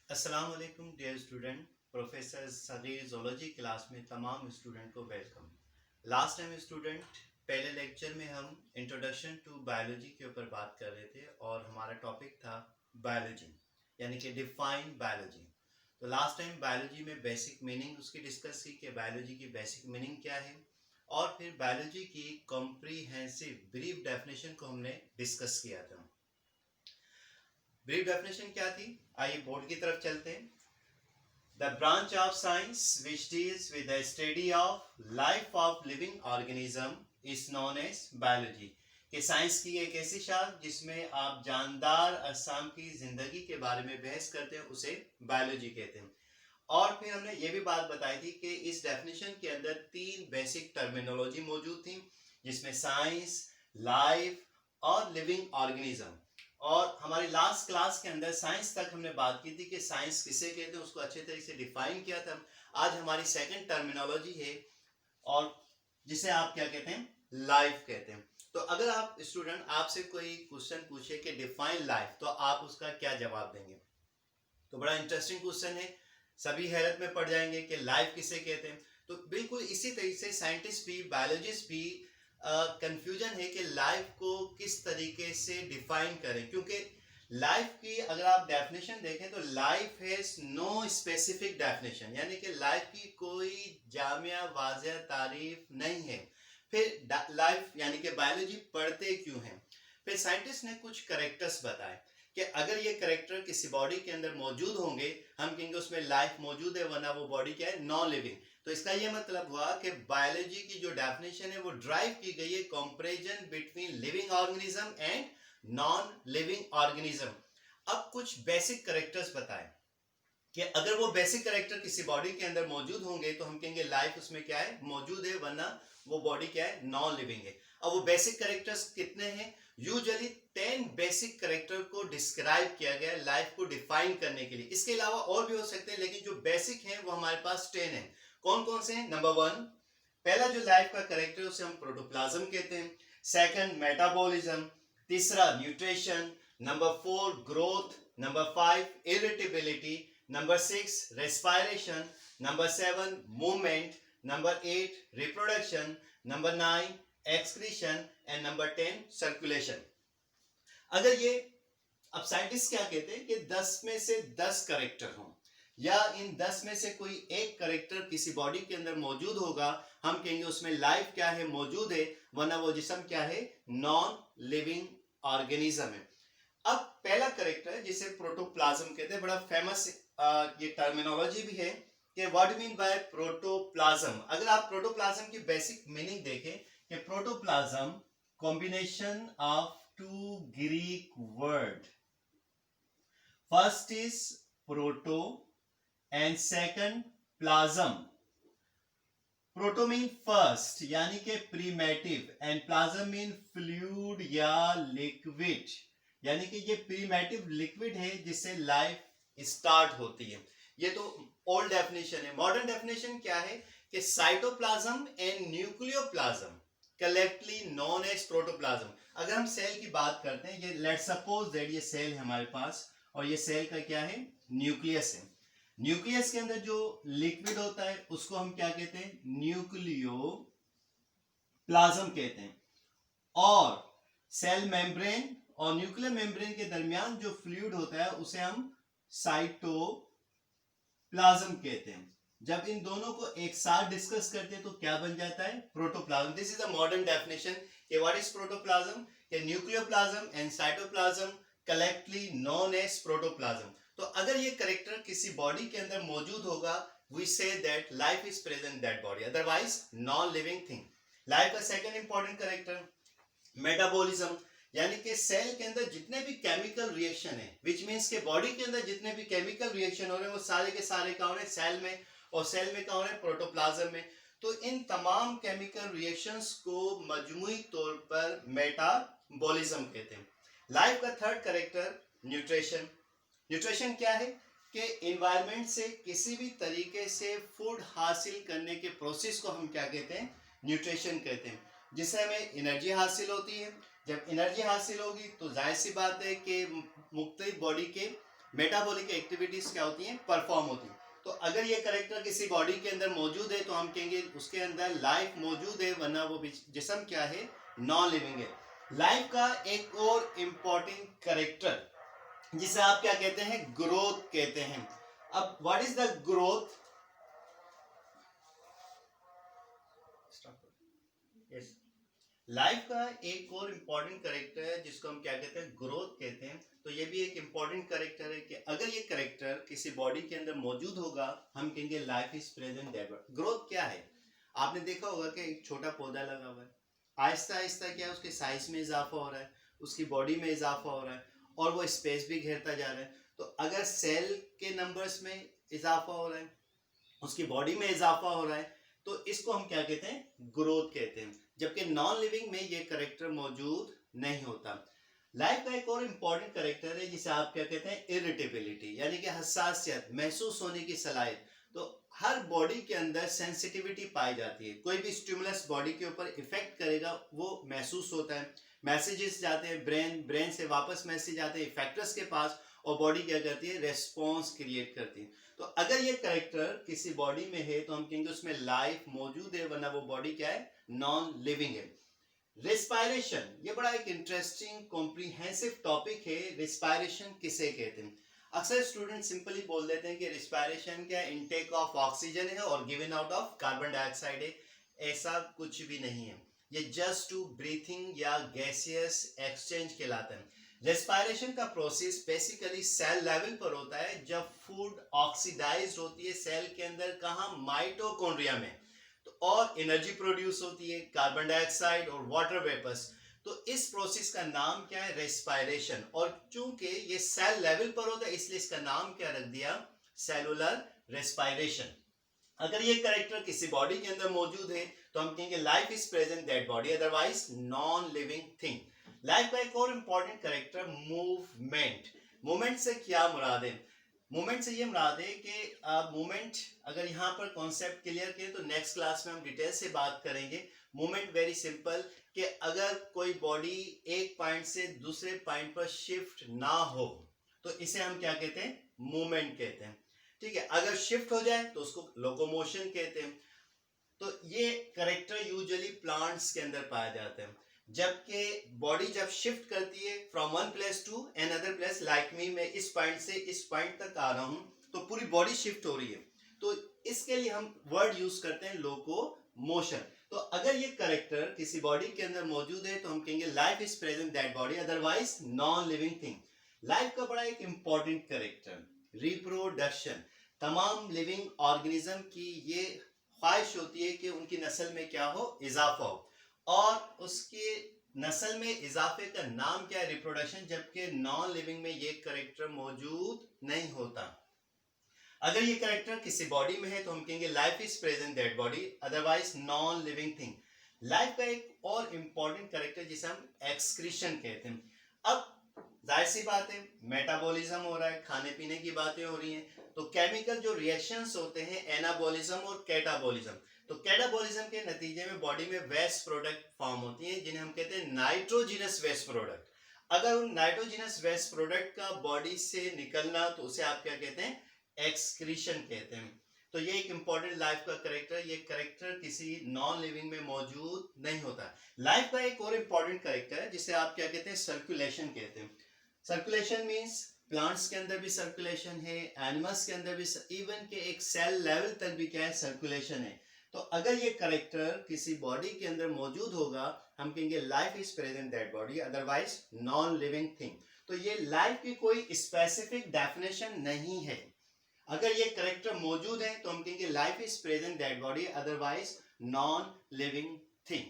अस्सलाम वालेकुम dear student. Professor Sagheer zoology class में तमाम स्टूडेंट को वेलकम। लास्ट टाइम स्टूडेंट पहले लेक्चर में हम इंट्रोडक्शन टू बायोलॉजी के ऊपर बात कर रहे थे और हमारा टॉपिक था बायोलॉजी यानी कि डिफाइन बायोलॉजी। तो लास्ट टाइम बायोलॉजी में बेसिक मीनिंग उसकी डिस्कस की कि बायोलॉजी की बेसिक मीनिंग क्या है और फिर बायोलॉजी की कॉम्प्रीहेंसिव ब्रीफ डेफिनेशन को हमने डिस्कस किया था। ब्रीफ डेफिनेशन क्या थी, आइए बोर्ड की तरफ चलते हैं। The branch of science which deals with the study of life of living organism is known as biology। कि साइंस की एक ऐसी शाख जिसमें आप जानदार अजसाम की जिंदगी के बारे में बहस करते हैं उसे बायोलॉजी कहते हैं। और फिर हमने ये भी बात बताई थी कि इस डेफिनेशन के अंदर तीन बेसिक टर्मिनोलॉजी मौजूद थी जिसमें साइंस, लाइफ और लिविंग ऑर्गेनिज्म। और हमारी लास्ट क्लास के अंदर साइंस तक हमने बात की थी कि साइंस किसे कहते हैं, उसको अच्छे तरीके से डिफाइन किया था। आज हमारी सेकंड टर्मिनोलॉजी है और जिसे आप क्या कहते हैं, लाइफ कहते हैं। तो अगर आप स्टूडेंट आपसे कोई क्वेश्चन पूछे कि डिफाइन लाइफ, तो आप उसका क्या जवाब देंगे? तो बड़ा इंटरेस्टिंग क्वेश्चन है, सभी हैरत में पड़ जाएंगे कि लाइफ किसे कहते हैं। तो बिल्कुल इसी तरीके से साइंटिस्ट भी, बायोलॉजिस्ट भी कंफ्यूजन है कि लाइफ को किस तरीके से डिफाइन करें, क्योंकि लाइफ की अगर आप डेफिनेशन देखें तो life has no specific definition, यानी कि लाइफ की कोई जामिया वाज़ेह तारीफ नहीं है। फिर लाइफ यानी कि बायोलॉजी पढ़ते क्यों हैं? फिर साइंटिस्ट ने कुछ करेक्टर्स बताए कि अगर ये करेक्टर किसी बॉडी के अंदर मौजूद होंगे हम कहेंगे उसमें लाइफ मौजूद है, वरना वो बॉडी क्या है, नॉन लिविंग। तो इसका ये मतलब हुआ कि बायोलॉजी की जो डेफिनेशन है वो ड्राइव की गई है comparison between living organism and non living organism. अब कुछ बेसिक करेक्टर्स बताएं कि अगर वो बेसिक करेक्टर किसी बॉडी के अंदर मौजूद होंगे तो हम कहेंगे लाइफ उसमें क्या है, मौजूद है, वरना वो बॉडी क्या है, नॉन लिविंग है। अब वो बेसिक करेक्टर्स कितने हैं? यूजुअली 10 बेसिक करेक्टर को डिस्क्राइब किया गया है लाइफ को डिफाइन करने के लिए। इसके अलावा और भी हो सकते हैं, लेकिन जो बेसिक हैं वो हमारे पास 10 हैं। कौन कौन से हैं? नंबर 1, पहला जो लाइफ का करेक्टर उसे हम प्रोटोप्लाज्म कहते हैं। Second, metabolism. तीसरा, nutrition. Number 4, growth. Number 5, irritability. Number 6, respiration. Number 7, movement. Number 8, reproduction. Number 9, excretion. And number 10, circulation. अगर ये, अब साइंटिस्ट क्या कहते हैं कि 10 में से 10 करेक्टर हों या इन 10 में से कोई एक करेक्टर किसी बॉडी के अंदर मौजूद होगा, हम कहेंगे उसमें लाइफ क्या है, मौजूद है, वरना वो जिस्म क्या है, नॉन लिविंग ऑर्गेनिज्म है। अब पहला करेक्टर है जिसे प्रोटोप्लाज्म कहते हैं, बड़ा फेमस ये टर्मिनोलॉजी भी है कि व्हाट मीन बाय प्रोटोप्लाज्म। अगर आप प्रोटोप्लाज्म की बेसिक मीनिंग देखें कि protoplasm combination of two Greek word, first is proto and second plasm. Proto mean first यानी कि primitive, and plasm mean fluid या लिक्विड, यानी कि ये प्रीमेटिव लिक्विड है जिससे लाइफ स्टार्ट होती है। ये तो ओल्ड डेफिनेशन है। मॉडर्न डेफिनेशन क्या है कि cytoplasm and nucleoplasm collectively known as protoplasm. अगर हम सेल की बात करते हैं, ये लेट्स सपोज दैट ये सेल है हमारे पास और ये सेल का क्या है, न्यूक्लियस है। न्यूक्लियस के अंदर जो लिक्विड होता है उसको हम क्या कहते हैं, न्यूक्लियो प्लाज्म कहते हैं। और सेल मेम्ब्रेन और न्यूक्लियर मेम्ब्रेन के दरमियान जो फ्लूइड होता है उसे हम साइटोप्लाज्म कहते हैं। जब इन दोनों को एक साथ डिस्कस करते हैं तो क्या बन जाता है, protoplasm. This is the modern definition कि व्हाट इज प्रोटोप्लाज्म, कि nucleoplasm and cytoplasm collectively known as protoplasm. तो अगर ये करेक्टर किसी बॉडी के अंदर मौजूद होगा, we say that life is present in that body, otherwise non living thing। Life का सेकंड इंपॉर्टेंट करेक्टर मेटाबॉलिज्म, यानी कि सेल के अंदर जितने भी केमिकल रिएक्शन है, विच मीन्स के बॉडी के अंदर जितने भी केमिकल रिएक्शन हो रहे हैं वो सारे के सारे कहाँ हो रहे हैं, सेल में, और सेल में कहाँ हो रहे हैं, प्रोटोप्लाज्म में। तो इन तमाम केमिकल रिएक्शंस को मजमूई तौर पर मेटाबॉलिज्म कहते हैं। लाइफ का थर्ड करेक्टर न्यूट्रिशन। न्यूट्रिशन क्या है कि एनवायरनमेंट से किसी भी तरीके से फूड हासिल करने के प्रोसेस को हम क्या कहते हैं, न्यूट्रिशन कहते हैं, जिससे हमें एनर्जी हासिल होती है। जब एनर्जी हासिल होगी तो जाहिर सी बात है कि मुख्तलिफ बॉडी के मेटाबॉलिक एक्टिविटीज क्या होती हैं, परफॉर्म होती हैं। तो अगर ये करेक्टर किसी बॉडी के अंदर मौजूद है तो हम कहेंगे उसके अंदर लाइफ मौजूद है, वरना वो जिस्म क्या है, नॉन लिविंग है। लाइफ का एक और इम्पॉर्टेंट करेक्टर जिसे आप क्या कहते हैं, ग्रोथ कहते हैं। अब what is the growth? Yes, life का एक और इम्पॉर्टेंट करेक्टर है जिसको हम क्या कहते हैं, ग्रोथ कहते हैं। तो ये भी एक इम्पॉर्टेंट करेक्टर है कि अगर ये करेक्टर किसी बॉडी के अंदर मौजूद होगा हम कहेंगे life is present there. Growth क्या है? आपने देखा होगा कि एक छोटा पौधा लगा हुआ है, आहिस्ता आहिस्ता क्या है, उसके साइज में इजाफा हो रहा है, उसकी बॉडी में इजाफा हो रहा है और वो स्पेस भी घेरता जा रहा है। तो अगर सेल के नंबर्स में इजाफा हो रहा है, उसकी बॉडी में इजाफा हो रहा है, तो इसको हम क्या कहते हैं, ग्रोथ कहते हैं। जबकि नॉन लिविंग में ये करेक्टर मौजूद नहीं होता। लाइफ का एक और इम्पॉर्टेंट करेक्टर है जिसे आप क्या कहते हैं, इरिटेबिलिटी, यानी कि हसासियत, महसूस होने की सलाहियत। तो हर बॉडी के अंदर सेंसिटिविटी पाई जाती है, कोई भी स्टिमुलस बॉडी के ऊपर इफेक्ट करेगा वो महसूस होता है, मैसेजेस जाते हैं ब्रेन से वापस मैसेज आते हैं इफेक्टर्स के पास और बॉडी क्या करती है, रेस्पॉन्स क्रिएट करती है। तो अगर ये करेक्टर किसी बॉडी में है तो हम कहेंगे उसमें लाइफ मौजूद है, वरना वो बॉडी क्या है, नॉन लिविंग है। रेस्पायरेशन, ये बड़ा एक इंटरेस्टिंग कॉम्प्रिहेंसिव टॉपिक है। रेस्पायरेशन किसे कहते हैं? अक्सर स्टूडेंट सिंपली बोल देते हैं कि रेस्पायरेशन क्या, इनटेक ऑफ ऑक्सीजन है और given out of carbon dioxide है। ऐसा कुछ भी नहीं है, ये जस्ट टू ब्रीथिंग या गैसियस एक्सचेंज कहलाता है। रेस्पायरेशन का प्रोसेस बेसिकली सेल लेवल पर होता है, जब फूड ऑक्सीडाइज होती है सेल के अंदर, कहाँ, माइटोकॉन्ड्रिया में, तो और एनर्जी प्रोड्यूस होती है, कार्बन डाइऑक्साइड और वाटर वेपर्स। तो इस प्रोसेस का नाम क्या है, रेस्पायरेशन। और चूंकि ये सेल लेवल पर होता है इसलिए इसका नाम क्या रख दिया, सेलुलर रेस्पायरेशन। अगर ये करेक्टर किसी बॉडी के अंदर मौजूद है तो हम कहेंगे life is present that body, otherwise non living thing. Life का एक और इंपॉर्टेंट करेक्टर मूवमेंट। मूवमेंट से क्या मुराद है? मूवमेंट से ये मुराद है कि मूवमेंट, अगर यहाँ पर कॉन्सेप्ट क्लियर किए तो नेक्स्ट क्लास में हम डिटेल से बात करेंगे। मूवमेंट वेरी सिंपल, कि अगर कोई बॉडी एक पॉइंट से दूसरे पॉइंट पर शिफ्ट ना हो तो इसे हम क्या कहते हैं, मूवमेंट कहते हैं। ठीक है, अगर शिफ्ट हो जाए तो उसको लोकोमोशन कहते हैं। तो ये करेक्टर यूजुअली प्लांट्स के अंदर पाया जाता है। जबकि बॉडी जब शिफ्ट करती है from one place to another place, like me, मैं इस पॉइंट से इस पॉइंट तक आ रहा हूं तो पूरी बॉडी शिफ्ट हो रही है, तो इसके लिए हम वर्ड यूज करते हैं लोकोमोशन। तो अगर ये करेक्टर किसी बॉडी के अंदर मौजूद है तो हम कहेंगे life is present that body, otherwise non living thing. Life का बड़ा एक इंपॉर्टेंट करेक्टर रिप्रोडक्शन। तमाम लिविंग ऑर्गेनिज्म की ये ख्वाहिश होती है कि उनकी नस्ल में क्या हो, इजाफा हो, और उसके नस्ल में इजाफे का नाम क्या है, रिप्रोडक्शन। जबकि नॉन लिविंग में ये करेक्टर मौजूद नहीं होता। अगर ये करेक्टर किसी बॉडी में है तो हम कहेंगे life is present that body, otherwise non living thing. Life का एक और इंपॉर्टेंट करेक्टर जिसे हम एक्सक्रीशन कहते हैं। अब जाहिर सी बात है, मेटाबॉलिज्म हो रहा है, खाने पीने की बातें हो रही हैं, तो केमिकल जो रिएक्शंस होते हैं, एनाबॉलिज्म और कैटाबॉलिज्म। तो कैटाबॉलिज्म के नतीजे में बॉडी में वेस्ट प्रोडक्ट फॉर्म होती हैं जिन्हें हम कहते हैं नाइट्रोजिनस वेस्ट प्रोडक्ट। अगर उन नाइट्रोजिनस वेस्ट प्रोडक्ट का बॉडी से निकलना तो उसे आप क्या कहते हैं, एक्सक्रीशन कहते हैं। तो ये एक इंपॉर्टेंट लाइफ का करेक्टर, ये करेक्टर किसी नॉन लिविंग में मौजूद नहीं होता। लाइफ का एक और इंपॉर्टेंट करेक्टर है जिसे आप क्या कहते हैं, सर्कुलेशन कहते हैं। सर्कुलेशन मीन्स प्लांट्स के अंदर भी सर्कुलेशन है, एनिमल्स के अंदर भी, इवन के एक सेल लेवल तक भी क्या है, सर्कुलेशन है। तो अगर ये करेक्टर किसी बॉडी के अंदर मौजूद होगा हम कहेंगे life is present that body, otherwise non living thing. तो ये लाइफ की कोई स्पेसिफिक डेफिनेशन नहीं है। अगर ये करेक्टर मौजूद है तो हम कहेंगे life is present that body, otherwise non living thing.